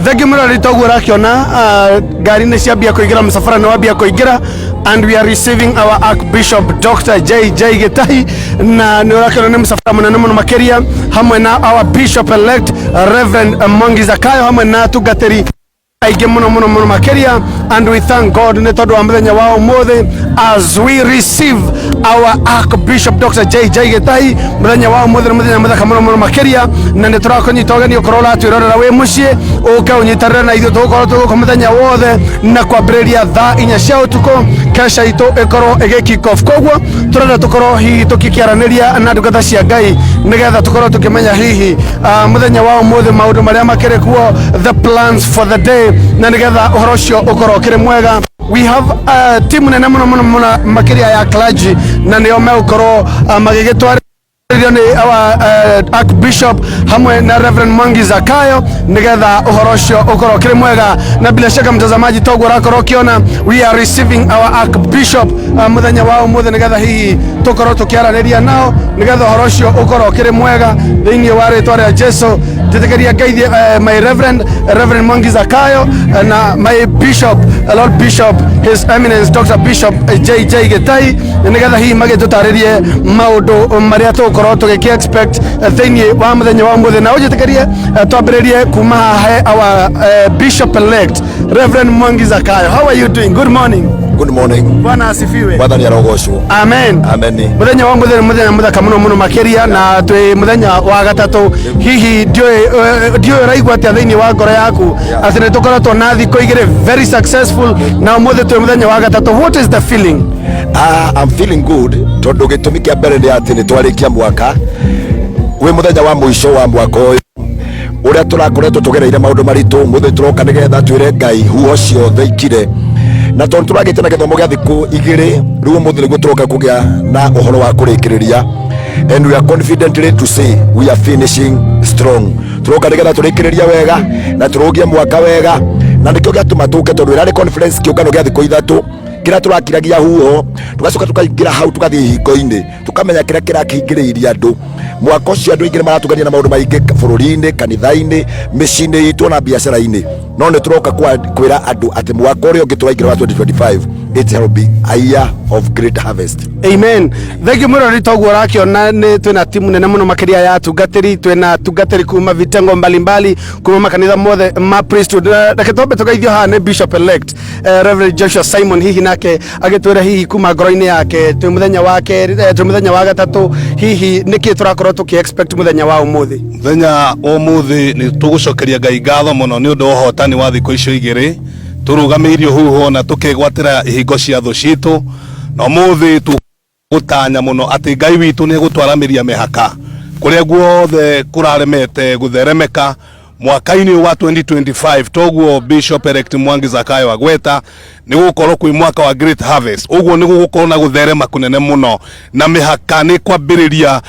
Thegi murari togura kiona gari ne ciambia kuigira msafara ne wabia kuigira, and we are receiving our Archbishop Dr. J.J. Gitahi na ni urakio ne msafara munene muno makeria hamwe na our Bishop elect Reverend Mwangi Zakayo hamwe na tugateri aige muno makeria, and we thank God ne tondu wa muthenya wa umuthi as we receive our Archbishop Dr. J.J. Gitahi. Muthenya wa umuthi muthenya muthaka muno makeria na ne turakonyita ugeni ukorola twirorera wi mucii uka unyitarira na ithu tukorwo tuguko muthenya wothe na kwambiriria thaa 4 cia utuko kesha itu ikorwo igi kick off. Kogwo turenda tukorwo hihi tukikiaraniria na ndungata cia Ngai nigetha tukorwo tukimenya hihi muthenya wa umuthi maundu maria makiri kuo, the plans for the day, na nigetha uhoro ucio ukorwo kiri mwega. We have a team nene muno makeria ya clergy na nio megukorwo magigitwara ni our Archbishop hamwe na Reverend Mwangi Zakayo nigetha uhoro ucio ukorwo kiri mwega. Na bila shaka mtazamaji togo rakorwo kiona we are receiving our Archbishop muthenya wa umuthi nigetha hihi tukorwo tukiaraniria nao nigetha uhoro ucio ukorwo kiri mwega thiini wa ritwa ria Jesu. Titekeria Ngai my Reverend Mwangi Zakayo na my Bishop Lord Bishop His Eminence Dr. Bishop J.J. Gitahi nigetha hihi magitutaririe maundu maria tukorwo tugiki expect thiini wa muthenya wa umuthi. Na ujitekerie twambiririe kuma he our Bishop elect Reverend Mwangi Zakayo. How are you doing? Good morning. Good morning. Bwana asifiwe. Bwana ni arogocwo. Amen. Amen. Muthenya wa umuthi muthenya muthaka muno makeria na twi muthenya wa gatatu hihi ndio raigwa atia thiini wa ngoro yaku ati ni tukoretwo na thiko igire very successful na umuthi twi muthenya wa gatatu. What is the feeling? I'm feeling good tondu gitumi kia mbere ni ati ni twarikia mwaka wi muthenya wa mwisho wa mwaka uyu uria turakoretwo tugereire maundu maritu. Muthi turoka nigetha twire Ngai huo ciothe ikire na tondu turagite na githomo gia thiku igiri riu muthi niguo turoka kugia na uhoro wa kurikiriria, and we are confidently to say we are finishing strong. Turoka nigetha turikiriria wega na turogie mwaka wega, na nikio giatuma tuke tondu irari conference kiungano gia thiku ithatu kira turakiragia huo tugacoka tukaingira hau tugathie hingo-ini tukamenya kira kirakingiriria andu mwaka ucio andu ingire maratugania na maundu maingi bururi-ini, kanitha-ini, micii-ini itu na biacara-ini, no ni turoka kwira andu ati mwaka uria ungi turaingira wa 2025 it will be a year of great harvest. Amen. Thank you murori toguo rakiona ni twina timu nene muno makiria ya tungatiri, twina tungatiri kuma vitengo mbalimbali kuma makanitha mothe ma priesthood. Dakitombe tugaithio ha ni Bishop elect Reverend Joshua Simon hihi nake agitwira hihi kuma ngoro-ini yake twi muthenya wake twi muthenya wa gatatu hihi niki turakorwo tuki expect muthenya wa umuthi. Muthenya umuthi ni tugucokeria Ngai ngatho muno ni undu uhotani wa thiko icio igiri turugamiirio huho na tukigwatira ihingo cia thu citu na umuthi tugutanya muno ati Ngai witu ni gutwaramiria mihaka kuria guothe kuraremete gutheremeka mwaka-ini wa 2025. Toguo Bishop elect Mwangi Zakayo agweta ni gukorwo kwi mwaka wa great harvest. Uguo ni gukorwo na gutherema kunene muno na mihaka ni kwambiriria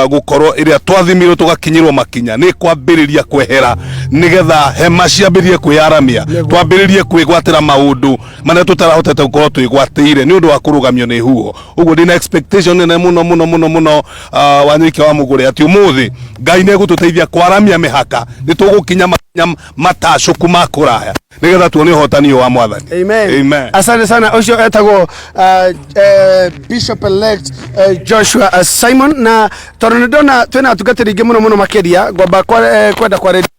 gukorwo iria twathimirwo tugakinyirwo makinya ni kwambiriria kwehera nigetha hema ciambirie kwiaramia twambiririe kwigwatira maundu maria tutarahotete gukorwo twigwatire ni undu wa kurugamio ni huo. Uguo ndina expectation nene muno wanyike wa mugure ati umuthi Ngai ni gututeithia kwaramia mihaka ni tugukinya matacuku ma kuraya nigetha tuone hotani wa mwathani. Amen. Asante sana. Ucio etagwo Bishop elect Joshua Simon na tornadona twina tugatiri ingi muno makeria ngomba kwenda kwa radio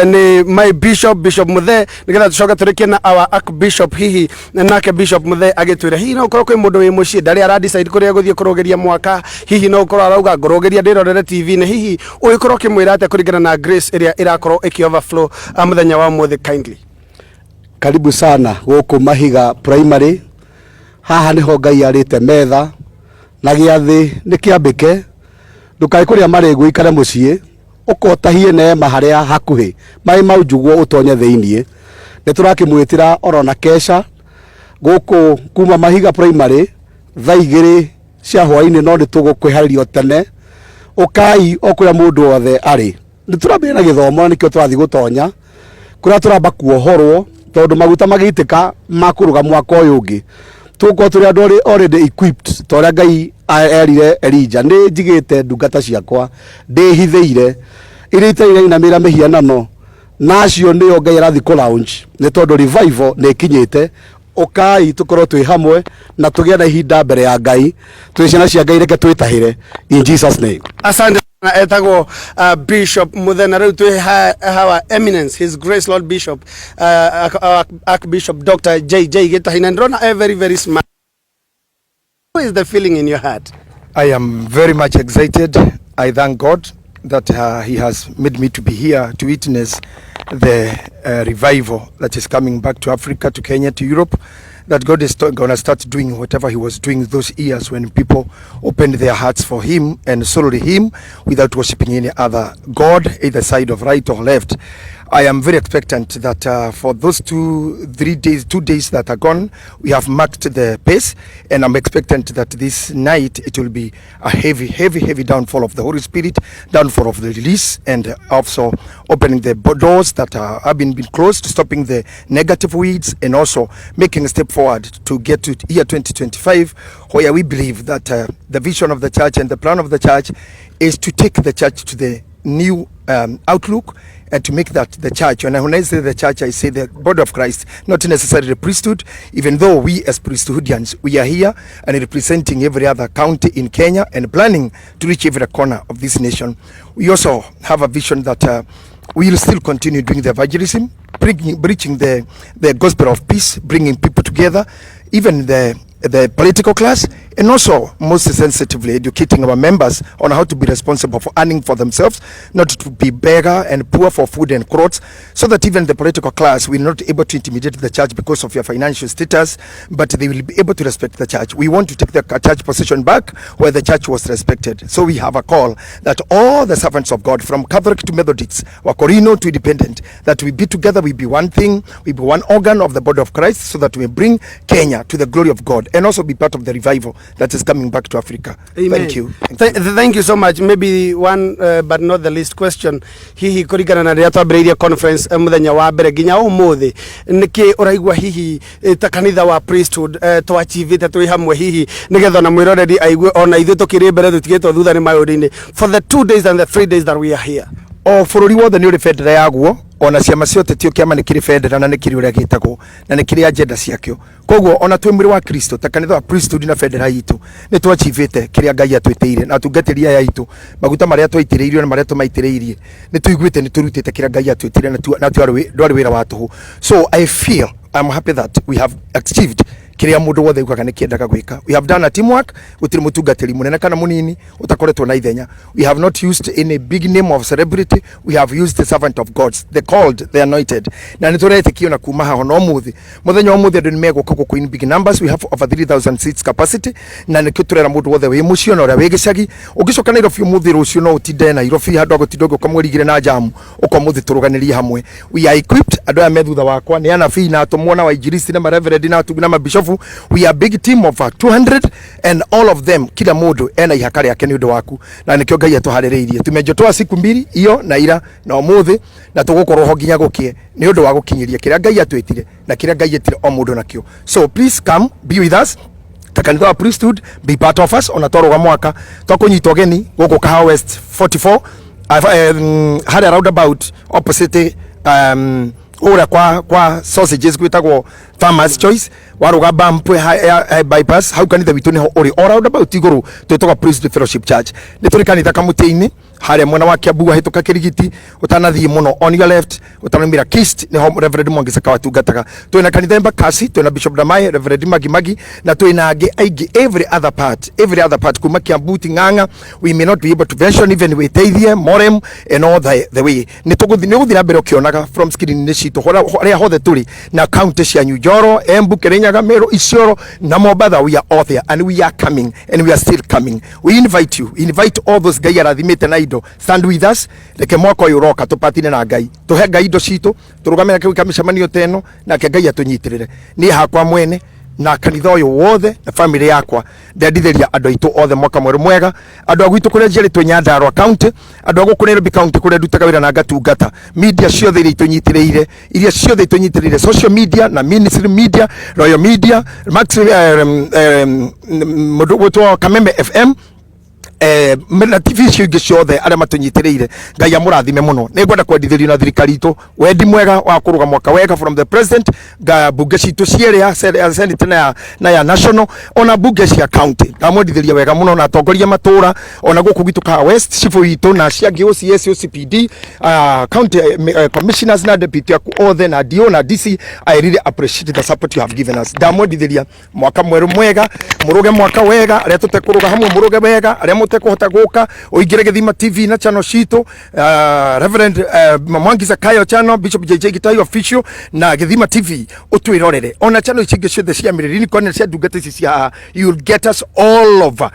ni my Bishop Muthe nigetha tucoka turikie na our Archbishop hihi nake Bishop Muthe agitwira hihi no ukorwo kwi mundu wi mucii ndari ara decide kuria guthie kurogeria mwaka hihi no ukorwo arauga ngorogeria ndirorere TV ni hihi uikorwo kimwira ate kuringana na grace iria irakorwo iki overflow muthenya wa muthi. Kindly karibu sana guku Mahiga primary. Haha niho Ngai arite metha na giathi ni kiambike ndukai kuria mari guikare mucii ukotahie neema haria hakuhi mai mau njugwo utonye thiini ni turakimwitira orona kesha guku kuma Mahiga primary thaa 2 cia hwaini no ni tugukwiharirio tene ukai okuria mundu wothe ari ni turambia na githomo nikio turathi gutonya kuria turamba kuohorwo tondu maguta magiitika makuruga mwaka uyu ungi tuko turi andu already equipped toria Ngai erire Elijah ni njigite ndungata ciakwa ndihithiire iri itaire na mira mihianano nacio nä o Ngai arathi kå lounge nä tondå revival nä kinyite ukai tukorwo twi hamwe na tugie na ihinda mbere ya Ngai twi ciana cia Ngai reke twitahire in Jesus name. Asante na etagwo Bishop Muthena riu twi our eminence his grace Lord Bishop Archbishop Dr. JJ Gitahina ndrona very very smart. What is the feeling in your heart? I am very much excited. I thank God that he has made me to be here to witness the revival that is coming back to Africa, to Kenya, to Europe, that God is going to start doing whatever he was doing those years when people opened their hearts for him and solely him without worshiping any other God, either side of right or left. I am very expectant that for those 2 days that are gone, we have marked the pace, and I'm expectant that this night it will be a heavy downfall of the Holy Spirit, downfall of the release, and also opening the doors that have been closed, stopping the negative weeds, and also making a step forward to get to year 2025, where we believe that the vision of the church and the plan of the church is to take the church to the new outlook, and to make that the church, and when I say the church, I say the body of Christ, not necessarily the priesthood, even though we as priesthoodians, we are here and representing every other county in Kenya and planning to reach every corner of this nation. We also have a vision that we will still continue doing the evangelism, preaching the gospel of peace, bringing people together, even the political class, and also most sensitively educating our members on how to be responsible for earning for themselves, not to be beggar and poor for food and clothes, so that even the political class will not be able to intimidate the church because of your financial status, but they will be able to respect the church. We want to take the church position back where the church was respected. So we have a call that all the servants of God, from Catholic to Methodists, Wakorino to Independent, that we be together, we be one thing, we be one organ of the body of Christ, so that we bring Kenya to the glory of God and also be part of the revival that is coming back to Africa. Amen. Thank you. Thank you so much. Maybe one but not the least question, hihi kurigana na riatwa breria conference muthenya wa mbere ginya umuthi niki uraigwa hihi ta kanitha wa priesthood to achieve twi hamwe hihi nigetha na mwiroreri aigwe ona ithu tukiri mbere tutigitwo thutha ni mayuri-ini for the 2 days and the 3 days that we are here. O bururi wothe ni uri federa yaguo, ona ciama ciothe tio kiama ni kiri federa na ni kiri uria gitagwo na ni kiri agenda ciakio. Koguo ona twi mwiri wa Kristo ta kanitha wa priesthood na federa yitu ni twachivite kiria Ngai atwitiire na tungatiria ya yitu maguta maria twaitiriirio na maria tumaitiriirie ni tuiguite ni turutite kiria Ngai atwitire na twari wira wa tuhu. So I feel I'm happy that we have achieved kiria mundu wothe ukaga ni kiendaga gwika. We have done a teamwork, utiri mutungatiri munene kana munini utakoretwo na ithenya. We have not used any big name of celebrity, we have used the servant of God, the called, the anointed. Na nituretikio na kuma haho no muthi muthenya wa muthi andu ni meguka ku in big numbers. We have over 3000 seats capacity, na nikio turera mundu wothe wi mucio na uria wi gicagi ugicoka Nairobi muthi rucio no utinde Nairobi handu agutidogo kamwerigire na jamu uko muthi turuganirie hamwe. We are equipped, andu aya me thutha wakwa ni anabii na atumwona wa injilisti na reverend na atugu na mabishop. We are a big team of 200 and all of them kila mundu ena ihaka riake ni undu waku na nikio Ngai atuhaririirie tumejotoa siku 2 iyo na ira na umuthi na tugukorwo ho nginya gukie ni undu wa gukinyiria kiria Ngai atwitire na kiria Ngai etire o mundu nakio. So please come be with us. Takanitha wa priesthood, be part of us on a toro wa mwaka twakunyitwo geni guku Kahawa West 44 had a roundabout opposite ura kwa sausages gwitagwo Farmers Choice waruga bump bypass hau kanitha witu niho uri all roundabout iguru twitagwo Priesthood Fellowship Church ni turi kanitha kamuti-ini haria mwena wa Kiambu wahituka Kirigiti utanathie muno on your left utanamira Kist niho Reverend Mwangisa watungataga. Twina kanitha Embakasi, twina Bishop Damai, Reverend Magi na twina angi aigi every other part kuma Kiambu Ting'ang'a. We may not be able to mention even we teithie Morem and all the way ni tuguthi na mbere ukionaga from screen ni citu haria hothe turi na county cia Njoro, Embu, Kirinyaga, Meru, Isiolo na Mombasa. We are all there and we are coming and we are still coming. We invite all those Ngai arathimite na indo, stand with us. Reke mwako yuroka tupatine na Ngai tuhe Ngai indo citu turugamira kiu kamishamanio teno na ke Ngai atunyitirire ni hakwa mwene na kanitha uyu wothe na family yakwa ndendithiria andu aitu othe mwaka mweru mwega. Andu agwitu kuria njeri Nyandarua county, andu aguku Nairobi county kuria ndutaga wira na ngatungata media ciothe iria itunyitiriire, iria ciothe itunyitiriire social media na ministry media, royal media, maximum Kameme FM na TV cio ingĩ ciothe arĩa matunyitĩrĩire Ngai amũrathime mũno. Nĩ ngwenda kwendithĩrio na thirikari itũ wendi mwega wa kũrũga mwaka wega from the president, bunge citũ cierĩ ya senate na ya national, ona bunge cia county ndamwendithĩria wega mũno, na atongoria matũra ona gũkũ gwitũ ka west chifu witũ na cia OCS OCPD county commissioners na deputy othe na DO na DC. I really appreciate the support you have given us. Ndamwendithĩria mwaka mweru mwega, mũruge mwaka wega, arĩa tũtekũruga hamwe mũruge wega, arĩa mũtekũhota gũka ũingĩre Gĩthima TV na channel citũ, Reverend Mwangi Zakayo channel, Bishop JJ Gitahi official na Gĩthima TV ũtwĩrorere. Ona channel ici ingĩ ciothe cia mĩrĩrini kwana cia ndungata ici cia you'll get us all over.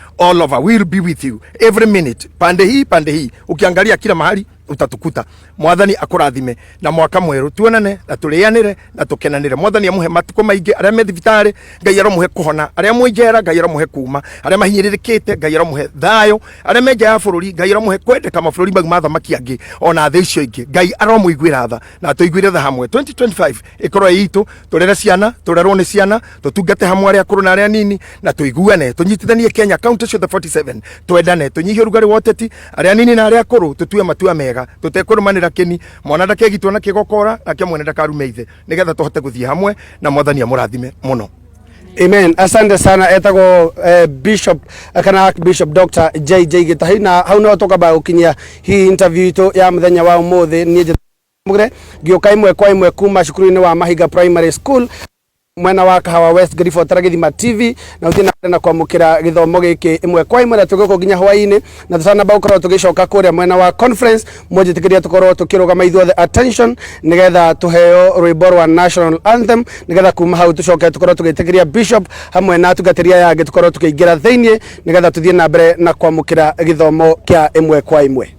We'll be with you every minute, pande hii ukiangalia kila mahali utatukuta. Mwathani akurathime na mwaka mweru, tuonane na turianire na tukenanire. Mwathani amuhe matuko maingi, aria me thibitari Ngai aromuhe kuhona, aria mwinjera Ngai aromuhe kuma, aria mahinyiririkite Ngai aromuhe thayo, aria menja ya bururi Ngai aromuhe kwendeka mabũrũri mau mathamaki angi ona thĩ icio ingĩ Ngai aromuiguĩra tha na tuiguĩre tha hamwe. 2025 ikorwo itu turere ciana, turerwo ni ciana, tutungate hamwe aria akũrũ na aria nini, na tuiguane, tunyitithanie Kenya county ciothe 47, twendane, tunyihie rugari woteti, aria nini na aria akũrũ tutue matua mega, tutekurumanira kini mwana ndakegitwo na kigokora na kia mwene ndakarume ithe, nigetha tuhote guthie hamwe na Mwathani amurathime muno. Amen. Asante sana etagwo Bishop kana Archbishop Dr. JJ Gitahi, na hau no toka ukinyia hii interview ito ya muthenya wa umuthi nie mugre gioka imwe kwa imwe kuma cukuru-ini wa Mahiga Primary School mwena wa Kahawa West Gĩthima Gĩthima TV, na utina na kwamukira githomo giki imwe kwa imwe na tugoko ginya hwaini na tusana baukora tugicoka kuria mwena wa conference moje tikiria tukorwo tukirugama ithuothe attention nigetha tuheo rwimbo rwa national anthem, nigetha kuma hau tucoke tukorwo tugitikiria bishop hamwe na tugatiria yangi tukorwo tukiingira thiini nigetha tuthie na mbere na kwamukira githomo kia imwe kwa imwe.